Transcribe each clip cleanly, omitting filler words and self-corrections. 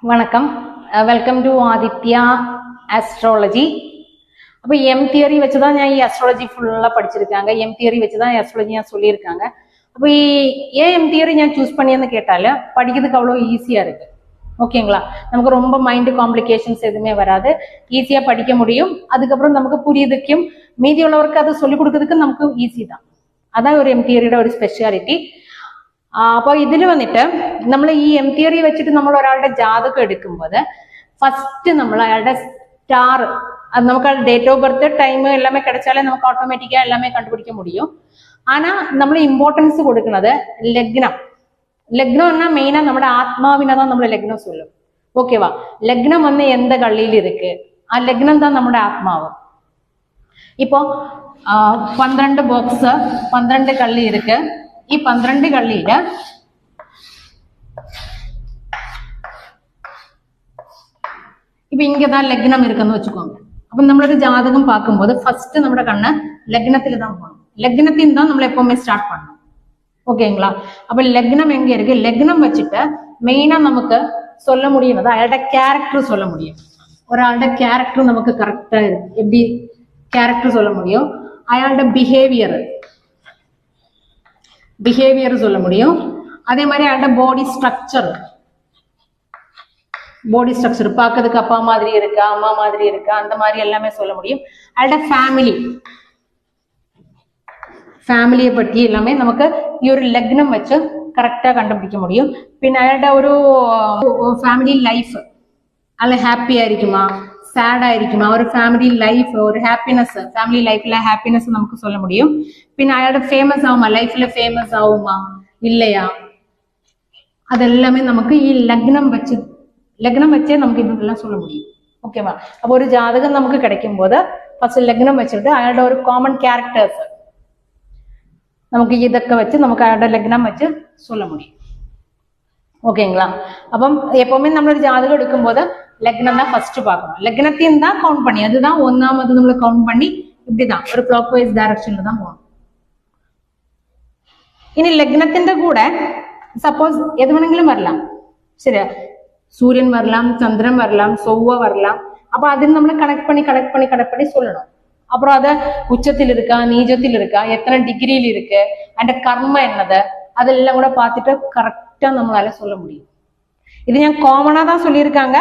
வணக்கம். Welcome to Aditya astrology. அப்போ M theory வச்சுதான் நான் ஆஸ்ட்ராலஜி ஃபுல்லா படிச்சிருக்காங்க. எம் தியரி வச்சுதான் ஆஸ்ட்ராலஜி நான் சொல்லியிருக்காங்க. அப்போ ஏன் எம் தியரி நான் சூஸ் பண்ணியன்னு கேட்டால படிக்கிறதுக்கு அவ்வளோ ஈஸியா இருக்கு. ஓகேங்களா? நமக்கு ரொம்ப மைண்ட் காம்ப்ளிகேஷன்ஸ் எதுவுமே வராது, ஈஸியா படிக்க முடியும். அதுக்கப்புறம் நமக்கு புரியுதுக்கும் மீதி உள்ளவருக்கு அதை சொல்லிக் கொடுக்கறதுக்கு நமக்கு ஈஸி தான். அதான் ஒரு எம் தியரியோட ஒரு സ്പെഷ്യാലിറ്റി. അപ്പോൾ ഇതിൽ വന്നിട്ട് നമ്മൾ ഈ എം തിയറി വെച്ചിട്ട് നമ്മൾ ഒരാളുടെ ജാതകം എടുക്കുമ്പോൾ ഫസ്റ്റ് നമ്മൾ അയാളുടെ സ്റ്റാർ, അത് നമുക്ക് ഡേറ്റ് ഓഫ് ബർത്ത് ടൈം എല്ലാമേ കിടച്ചാലേ നമുക്ക് ഓട്ടോമാറ്റിക്കാ എല്ലാമേ കണ്ടുപിടിക്കാൻ முடியும். ആനാ നമ്മൾ ഇമ്പോർട്ടൻസ് കൊടുക്കുന്നത് ലഗ്നം. ലഗ്നം എന്നാൽ മെയിനാ നമ്മുടെ ആത്മാവിനെ தான் നമ്മൾ ലഗ്നം சொல்லும். ஓகேவா? லக்னம் வந்து எந்த கள்ளியில் இருக்கு, ആ ലഗ്നം தான் നമ്മുടെ ആത്മാവ്. இப்போ 12 பாக்ஸ் 12 கள்ளி இருக்கு. ഈ 12 കള്ളിയില് ഇപ്പൊ ഇങ്ങதான் ലഗ്നം இருக்குன்னு வச்சுக்கோங்க. அப்ப നമ്മളൊരു ஜாதகம் பார்க்கும்போது ஃபர்ஸ்ட் നമ്മുടെ கண்ணு லக்னத்துல தான் போகணும். லக்னத்தின் தான் നമ്മൾ எப்பவுமே ஸ்டார்ட் பண்ணணும். ஓகேங்களா? அப்ப லக்னம் எங்க இருக்கு, லக்னம் வச்சுட்டு மெயினா நமக்கு சொல்ல முடியுது அയാളുടെ கேரக்டர் சொல்ல முடியும். ഒരാളുടെ கேரக்டர் நமக்கு கரெக்டா எப்படி கேரக்டர் சொல்ல முடியும், அயாளுടെ பிஹேவியர் சொல்ல முடியும். அதே மாதிரி அயாளுടെ பாடி ஸ்ட்ரக்சர் பார்க்கறதுக்கு அப்பா மாதிரி இருக்கா, அம்மா மாதிரி இருக்கா, அந்த மாதிரி எல்லாமே சொல்ல முடியும். அயாளுടെ ஃபேமிலியை பற்றி எல்லாமே நமக்கு ഈ ഒരു ലഗ്നം വെച്ച് കറക്റ്റാ കണ്ടുപിടിக்க முடியும். പിന്നെ അയാളുടെ ഒരു ഫാമിലി ലൈഫ്, അയാൾ ഹാപ്പി ആയിരിക്കുமா, சேட் ஆയിരിக்குமா, ஒரு ஃபேமிலி லைஃப், ஒரு ஹாப்பினஸ், ஃபேமிலி லைஃப்ல ஹாப்பினஸ் நமக்கு சொல்ல முடியும். பின் அயாளோட ஃபேமஸ் ஆகுமா, லைஃப்ல ஃபேமஸ் ஆகுமா இல்லையா, அதெல்லாமே நமக்கு ഈ ലഗ്നം வச்சே நமக்கு இதெல்லாம் சொல்ல முடியும். ஓகேவா? அப்போ ஒரு ஜாதகம் நமக்கு கிடைக்கும் போது ஃபர்ஸ்ட் லக்னம் வச்சுட்டு அயாளோட ஒரு காமன் கேரக்டர்ஸ் நமக்கு ഇതൊക്കെ வச்சு நமக்கு அயாளோட லக்னம் வச்சு சொல்ல முடியும். ஓகேங்களா? അപ്പം எப்பவுமே നമ്മളൊരു ஜாதகம் எடுக்கும்போது லக்னம் தான் ஃபர்ஸ்ட் பார்க்கணும். லக்னத்தையும் தான் கவுண்ட் பண்ணி, அதுதான் ஒன்னாமது நம்மள கவுண்ட் பண்ணி இப்படிதான் ஒரு கிளாக் வைஸ் டைரக்ஷன்ல தான் போகணும். ഇനി ലഗ്നത്തിന്റെ കൂടെ സപ്പോസ് എത് വേണമെങ്കിലും വരലാം, ശരിയാ? സൂര്യൻ വരലാം, ചന്ദ്രൻ വരലാം, ചൊവ്വ വരലാം. അപ്പൊ അതിന് നമ്മൾ കണക്ട് பண்ணி சொல்லணும். அப்புறம் அதை உச்சத்தில் இருக்கா, நீச்சத்தில் இருக்கா, எத்தனை டிகிரியில் இருக்கு, അതിന്റെ കർമ്മ എന്നത്, അതെല്ലാം കൂടെ பார்த்துட்டு கரெக்டா நம்மளால சொல்ல முடியும். இது ഞാൻ കോമണா தான் சொல்லியிருக்காங்க.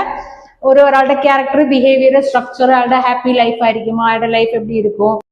ഒരാളുടെ ക്യാരക്ടർ, ബിഹേവിയർ, സ്ട്രക്ചർ, അയാളുടെ ഹാപ്പി ലൈഫ് ആയിരിക്കുമോ, അയാളുടെ ലൈഫ് எப்படி இருக்கும்,